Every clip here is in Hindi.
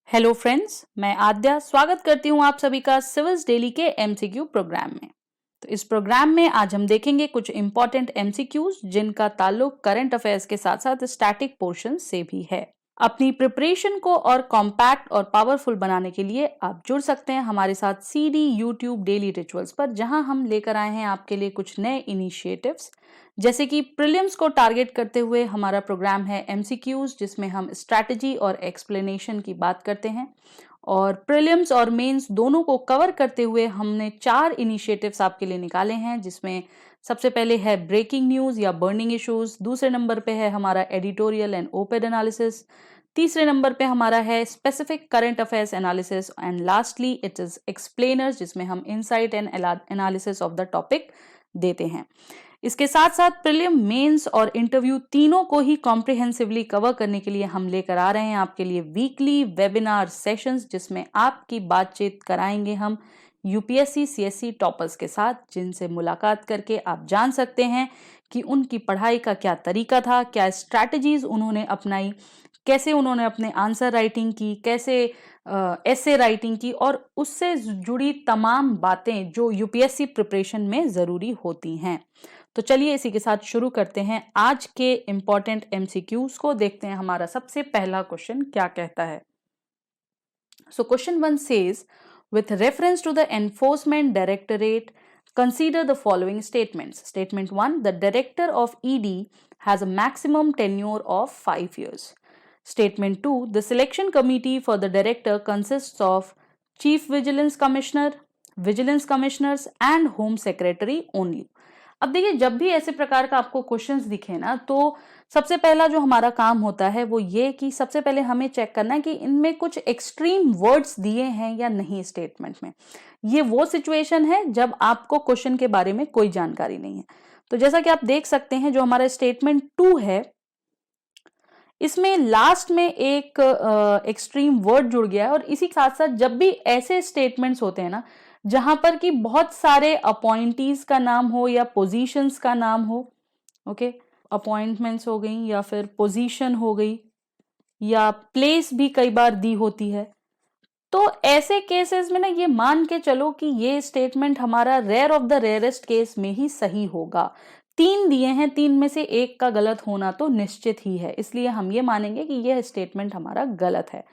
हेलो फ्रेंड्स, मैं आद्या स्वागत करती हूँ आप सभी का सिविल्स डेली के एमसीक्यू प्रोग्राम में। तो इस प्रोग्राम में आज हम देखेंगे कुछ इंपॉर्टेंट एमसीक्यूज जिनका ताल्लुक करंट अफेयर्स के साथ साथ स्टैटिक पोर्शन से भी है। अपनी प्रिपरेशन को और कॉम्पैक्ट और पावरफुल बनाने के लिए आप जुड़ सकते हैं हमारे साथ सीडी यूट्यूब डेली रिचुअल्स पर, जहां हम लेकर आए हैं आपके लिए कुछ नए इनिशिएटिव्स। जैसे कि प्रीलिम्स को टारगेट करते हुए हमारा प्रोग्राम है एमसीक्यूज, जिसमें हम स्ट्रैटेजी और एक्सप्लेनेशन की बात करते हैं, और प्रीलिम्स और मेंस दोनों को कवर करते हुए हमने 4 इनिशिएटिव्स आपके लिए निकाले हैं, जिसमें सबसे पहले है ब्रेकिंग न्यूज या बर्निंग इश्यूज, दूसरे नंबर पे है हमारा एडिटोरियल एंड ओपेड एनालिसिस, तीसरे नंबर पे हमारा है specific current affairs analysis, and lastly it is explainers, जिसमें हम insight and analysis of the topic देते हैं। इसके साथ साथ प्रीलिम, मेंस और इंटरव्यू तीनों को ही कॉम्प्रिहेंसिवली कवर करने के लिए हम लेकर आ रहे हैं आपके लिए वीकली वेबिनार सेशंस, जिसमें आपकी बातचीत कराएंगे हम यूपीएससी सीएससी टॉपर्स के साथ, जिनसे मुलाकात करके आप जान सकते हैं कि उनकी पढ़ाई का क्या तरीका था, क्या स्ट्रैटेजीज उन्होंने अपनाई, कैसे उन्होंने अपने आंसर राइटिंग की, कैसे एसे राइटिंग की, और उससे जुड़ी तमाम बातें जो यूपीएससी प्रिपरेशन में जरूरी होती हैं। तो चलिए इसी के साथ शुरू करते हैं आज के इंपॉर्टेंट एमसीक्यूज को। देखते हैं हमारा सबसे पहला क्वेश्चन क्या कहता है। So question 1 says, with reference to the enforcement directorate, consider the following statements. Statement 1, the director of ED has a maximum tenure of 5 years. Statement 2, the selection committee for the director consists of chief vigilance commissioner, vigilance commissioners and home secretary only. अब देखिए, जब भी ऐसे प्रकार का आपको क्वेश्चंस दिखे ना, तो सबसे पहला जो हमारा काम होता है वो ये कि सबसे पहले हमें चेक करना है कि इनमें कुछ एक्सट्रीम वर्ड्स दिए हैं या नहीं स्टेटमेंट में। ये वो सिचुएशन है जब आपको क्वेश्चन के बारे में कोई जानकारी नहीं है। तो जैसा कि आप देख सकते हैं, जो हमारा स्टेटमेंट 2 है, इसमें लास्ट में एक एक्सट्रीम वर्ड जुड़ गया है, और इसी के साथ साथ जब भी ऐसे स्टेटमेंट्स होते हैं ना जहां पर कि बहुत सारे अपॉइंटीज का नाम हो या पोजीशंस का नाम हो, ओके, अपॉइंटमेंट्स हो गई या फिर पोजीशन हो गई या प्लेस भी कई बार दी होती है, तो ऐसे केसेस में ना ये मान के चलो कि ये स्टेटमेंट हमारा rare of the rarest case में ही सही होगा। 3 दिए हैं, 3 में से एक का गलत होना तो निश्चित ही है, इसलिए हम ये मानेंगे कि यह स्टेटमेंट हमारा गलत है।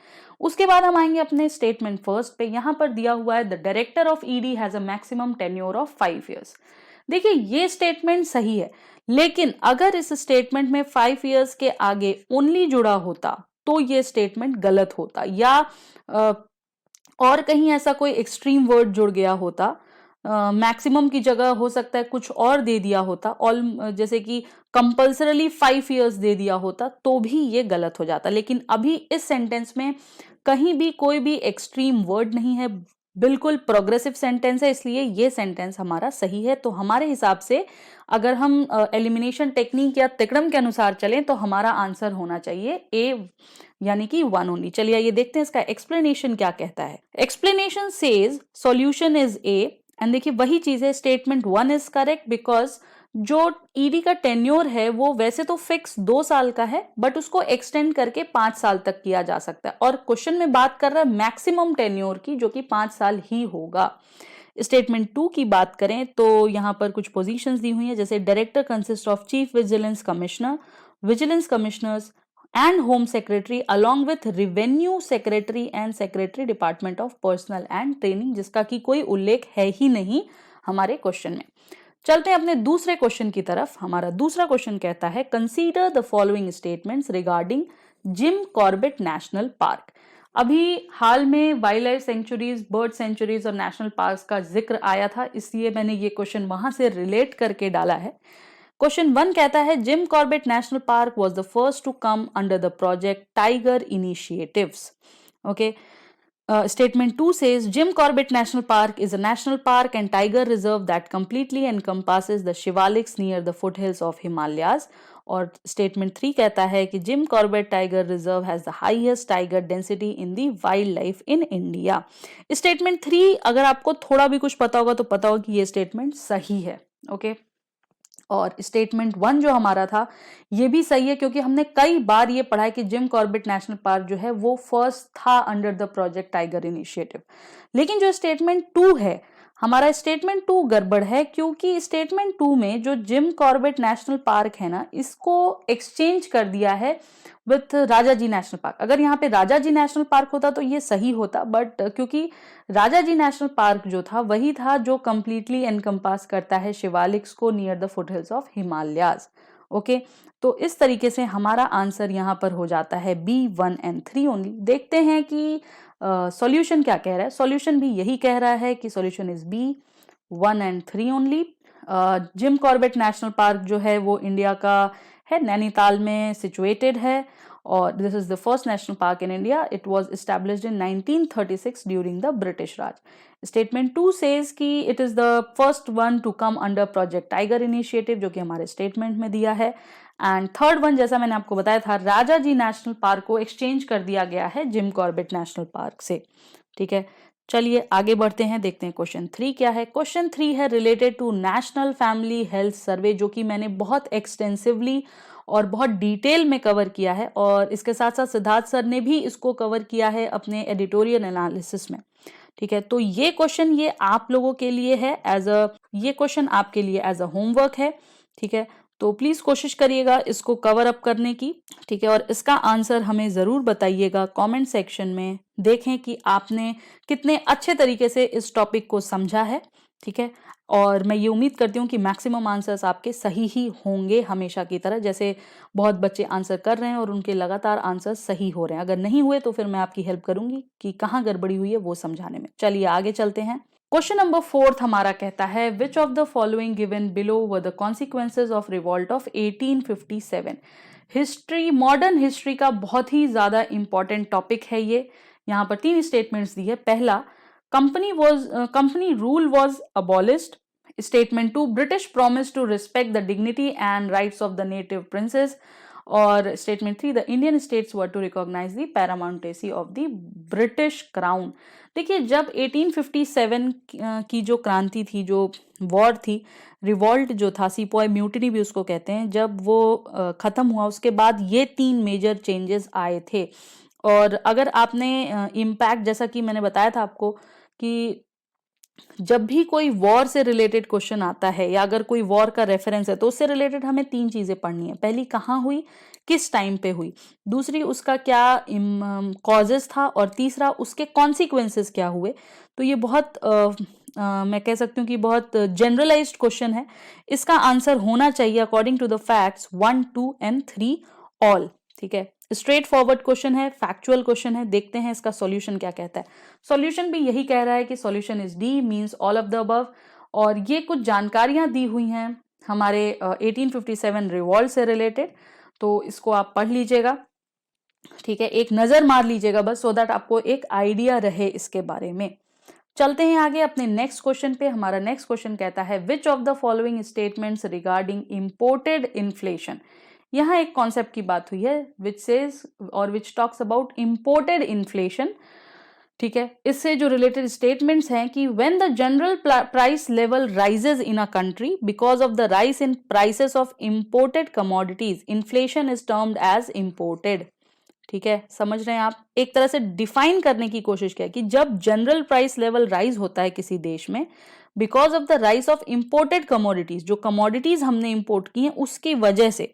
उसके बाद हम आएंगे अपने स्टेटमेंट फर्स्ट पे। यहां पर दिया हुआ है the director of ED has a maximum tenure of 5 years। देखिए, ये स्टेटमेंट सही है, लेकिन अगर इस स्टेटमेंट में 5 years के आगे ओनली जुड़ा होता तो ये स्टेटमेंट गलत होता, या और कहीं ऐसा कोई एक्सट्रीम वर्ड जुड़ गया होता, मैक्सिमम की जगह हो सकता है कुछ और दे दिया होता, ऑल जैसे कि कंपल्सरली 5 years दे दिया होता, तो भी ये गलत हो जाता। लेकिन अभी इस सेंटेंस में कहीं भी कोई भी एक्सट्रीम वर्ड नहीं है, बिल्कुल प्रोग्रेसिव सेंटेंस है, इसलिए ये सेंटेंस हमारा सही है। तो हमारे हिसाब से अगर हम एलिमिनेशन टेक्निक या तिकड़म के अनुसार चलें तो हमारा आंसर होना चाहिए ए, यानी कि 1 ओनली। चलिए ये देखते हैं इसका एक्सप्लेनेशन क्या कहता है। Explanation says solution is a, and देखिए वही चीज है, स्टेटमेंट 1 इज करेक्ट बिकॉज जो ईडी का टेन्योर है वो वैसे तो फिक्स 2 साल का है, बट उसको एक्सटेंड करके 5 साल तक किया जा सकता है, और क्वेश्चन में बात कर रहा है मैक्सिमम टेन्योर की, जो कि 5 साल ही होगा। स्टेटमेंट 2 की बात करें तो यहां पर कुछ पोजीशंस दी हुई है, जैसे director consist of chief vigilance commissioner, vigilance commissioners and home secretary along with revenue secretary and secretary department of personal and training, जिसका कि कोई उल्लेख है ही नहीं हमारे क्वेश्चन में। चलते हैं अपने दूसरे क्वेश्चन की तरफ। हमारा दूसरा क्वेश्चन कहता है, consider the following statements regarding Jim Corbett national park. अभी हाल में wildlife sanctuaries, bird sanctuaries और नेशनल पार्क्स का जिक्र आया था, इसलिए मैंने ये क्वेश्चन वहां से रिलेट करके डाला है। क्वेश्चन 1 कहता है, Jim Corbett national park was the first to come under the project tiger initiatives. Okay, statement 2 says Jim Corbett National Park is a national park and tiger reserve that completely encompasses the Shivaliks near the foothills of Himalayas. और स्टेटमेंट 3 कहता है कि Jim Corbett tiger reserve has the highest tiger density in the wild life in India. Statement 3 अगर आपको थोड़ा भी कुछ पता होगा तो पता होगा कि ये स्टेटमेंट सही है। ओके, और स्टेटमेंट 1 जो हमारा था ये भी सही है, क्योंकि हमने कई बार ये पढ़ा है कि जिम कॉर्बेट नेशनल पार्क जो है वो फर्स्ट था under the project tiger initiative. लेकिन जो स्टेटमेंट 2 है, हमारा स्टेटमेंट 2 गड़बड़ है, क्योंकि स्टेटमेंट 2 में जो जिम कॉर्बेट नेशनल पार्क है ना, इसको एक्सचेंज कर दिया है विथ राजाजी नेशनल पार्क। अगर यहाँ पे राजाजी नेशनल पार्क होता तो ये सही होता, बट क्योंकि राजाजी नेशनल पार्क जो था वही था जो कंप्लीटली एनकम्पास करता है शिवालिक्स को near the foothills of Himalayas. Okay, तो इस तरीके से हमारा आंसर यहाँ पर हो जाता है बी 1 and 3 ओनली। देखते हैं कि सॉल्यूशन क्या कह रहा है। सॉल्यूशन भी यही कह रहा है कि solution is B 1 and 3 only. Jim Corbett national park जो है वो इंडिया का है, नैनीताल में सिचुएटेड है, और this is the first national park in India. It was established in 1936 during the British Raj. Statement 2 says कि it is the first one to come under project tiger initiative, जो कि हमारे स्टेटमेंट में दिया है। एंड थर्ड वन, जैसा मैंने आपको बताया था, राजाजी नेशनल पार्क को एक्सचेंज कर दिया गया है जिम कॉर्बेट नेशनल पार्क से। ठीक है, चलिए आगे बढ़ते हैं, देखते हैं क्वेश्चन 3 क्या है। क्वेश्चन 3 है related to national family health survey, जो कि मैंने बहुत एक्सटेंसिवली और बहुत डिटेल में कवर किया है, और इसके साथ साथ सिद्धार्थ सर ने भी इसको कवर किया है अपने एडिटोरियल एनालिसिस में। ठीक है, तो ये क्वेश्चन ये आप लोगों के लिए है ये क्वेश्चन आपके लिए एज अ होमवर्क है। ठीक है, तो प्लीज कोशिश करिएगा इसको कवर अप करने की। ठीक है, और इसका आंसर हमें जरूर बताइएगा कमेंट सेक्शन में। देखें कि आपने कितने अच्छे तरीके से इस टॉपिक को समझा है। ठीक है, और मैं ये उम्मीद करती हूँ कि मैक्सिमम आंसर्स आपके सही ही होंगे, हमेशा की तरह, जैसे बहुत बच्चे आंसर कर रहे हैं और उनके लगातार आंसर्स सही हो रहे हैं। अगर नहीं हुए तो फिर मैं आपकी हेल्प करूंगी कि कहाँ गड़बड़ी हुई है वो समझाने में। चलिए आगे चलते हैं। क्वेश्चन नंबर 4 हमारा कहता है which of the following given below were the consequences of revolt of 1857। History, modern history का बहुत ही ज्यादा इंपॉर्टेंट टॉपिक है ये। यहाँ पर 3 स्टेटमेंट्स दी है। पहला, company rule was abolished. Statement 2, British promise to respect the dignity and rights of the native princes. और statement 3, the Indian states were to recognise the paramountcy of the British crown. देखिए, जब 1857 की जो क्रांति थी, जो वॉर थी, रिवॉल्ट जो था, सीपॉय म्यूटिनी भी उसको कहते हैं, जब वो खत्म हुआ उसके बाद ये 3 मेजर चेंजेस आए थे। और अगर आपने इम्पैक्ट, जैसा कि मैंने बताया था आपको कि जब भी कोई वॉर से रिलेटेड क्वेश्चन आता है या अगर कोई वॉर का रेफरेंस है तो उससे रिलेटेड हमें 3 चीजें पढ़नी है। पहली, कहाँ हुई, किस टाइम पे हुई। दूसरी, उसका क्या कॉजेस था। और तीसरा, उसके कॉन्सिक्वेंसेस क्या हुए। तो ये बहुत मैं कह सकती हूँ कि बहुत जनरलाइज्ड क्वेश्चन है। इसका आंसर होना चाहिए according to the facts 1, 2 and 3 all. ठीक है, स्ट्रेट फॉरवर्ड क्वेश्चन है, फैक्चुअल क्वेश्चन है। देखते हैं इसका सॉल्यूशन क्या कहता है। सॉल्यूशन भी यही कह रहा है कि solution is D, means all of the above. और ये कुछ जानकारियां दी हुई हैं हमारे 1857 रिवॉल्ट से रिलेटेड, तो इसको आप पढ़ लीजिएगा। ठीक है, एक नजर मार लीजिएगा बस, सो दैट आपको एक आइडिया रहे इसके बारे में। चलते हैं आगे अपने नेक्स्ट क्वेश्चन पे। हमारा नेक्स्ट क्वेश्चन कहता है which of the following statements regarding imported inflation. यहाँ एक कॉन्सेप्ट की बात हुई है विच सेज और which talks about imported inflation. ठीक है, इससे जो रिलेटेड स्टेटमेंट्स हैं कि when the general price level rises in a country because of the rise in prices of imported commodities, inflation is termed as imported. ठीक है, समझ रहे हैं आप। एक तरह से डिफाइन करने की कोशिश किया कि जब जनरल प्राइस लेवल राइज होता है किसी देश में because of the rise of imported commodities, जो कमोडिटीज हमने इंपोर्ट की हैं उसकी वजह से,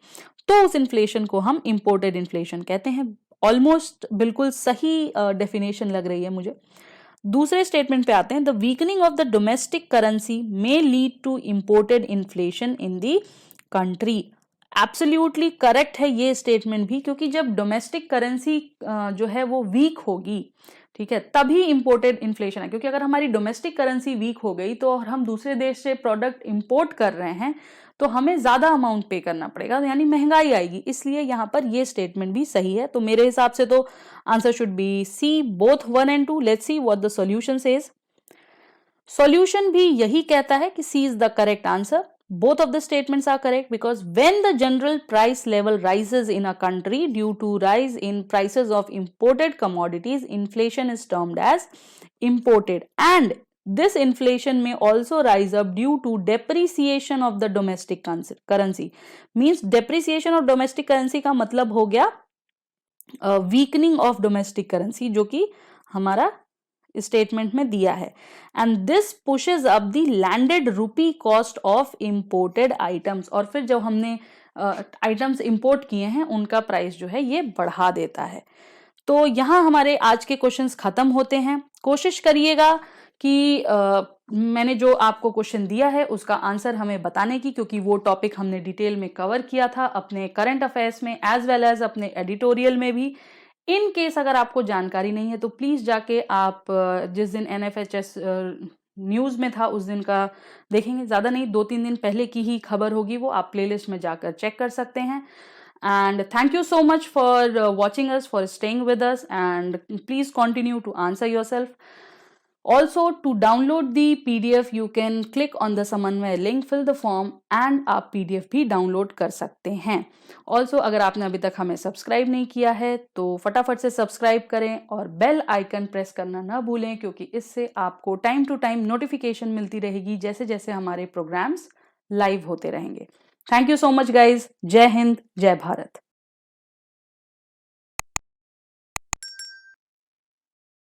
तो उस इन्फ्लेशन को हम इंपोर्टेड इन्फ्लेशन कहते हैं। ऑलमोस्ट बिल्कुल सही डेफिनेशन लग रही है मुझे। दूसरे स्टेटमेंट पे आते हैं, the weakening of the domestic currency may lead to imported inflation in the country. Absolutely correct है ये स्टेटमेंट भी, क्योंकि जब डोमेस्टिक करेंसी जो है वो वीक होगी, ठीक है, तभी इंपोर्टेड इन्फ्लेशन है। क्योंकि अगर हमारी डोमेस्टिक करेंसी वीक हो गई तो और हम दूसरे देश से प्रोडक्ट इंपोर्ट कर रहे हैं तो हमें ज्यादा अमाउंट पे करना पड़ेगा, यानी महंगाई आएगी। इसलिए यहाँ पर ये स्टेटमेंट भी सही है। तो मेरे हिसाब से तो answer should be C, both 1 and 2। Let's see what the solution says. Solution भी यही कहता है कि C is the correct answer. Both of the statements are correct because when the general price level rises in a country due to rise in prices of imported commodities, inflation is termed as imported, and This inflation may also rise up due to depreciation of the domestic currency. Means depreciation of domestic currency का मतलब हो गया weakening of domestic currency, जो कि हमारा स्टेटमेंट में दिया है. And this pushes up the landed रूपी कॉस्ट ऑफ इंपोर्टेड आइटम्स. और फिर जब हमने आइटम्स इंपोर्ट किए हैं उनका प्राइस जो है ये बढ़ा देता है. तो यहाँ हमारे आज के क्वेश्चंस खत्म होते हैं. कोशिश करिएगा कि मैंने जो आपको क्वेश्चन दिया है उसका आंसर हमें बताने की, क्योंकि वो टॉपिक हमने डिटेल में कवर किया था अपने करंट अफेयर्स में एज वेल एज अपने एडिटोरियल में भी. इन केस अगर आपको जानकारी नहीं है तो प्लीज जाके आप जिस दिन NFHS न्यूज में था उस दिन का देखेंगे. ज्यादा नहीं, 2-3 दिन पहले की ही खबर होगी, वो आप प्लेलिस्ट में जाकर चेक कर सकते हैं. And thank you so much for watching us, for staying with us, and please continue to answer yourself. Also, to download the PDF, you can click on the समन्वय link, fill the form, and आप PDF भी डाउनलोड कर सकते हैं. Also, अगर आपने अभी तक हमें सब्सक्राइब नहीं किया है तो फटाफट से सब्सक्राइब करें और बेल आइकन प्रेस करना ना भूलें, क्योंकि इससे आपको टाइम टू टाइम नोटिफिकेशन मिलती रहेगी जैसे जैसे हमारे प्रोग्राम्स लाइव होते रहेंगे. Thank you so much guys. जय हिंद, जय भारत.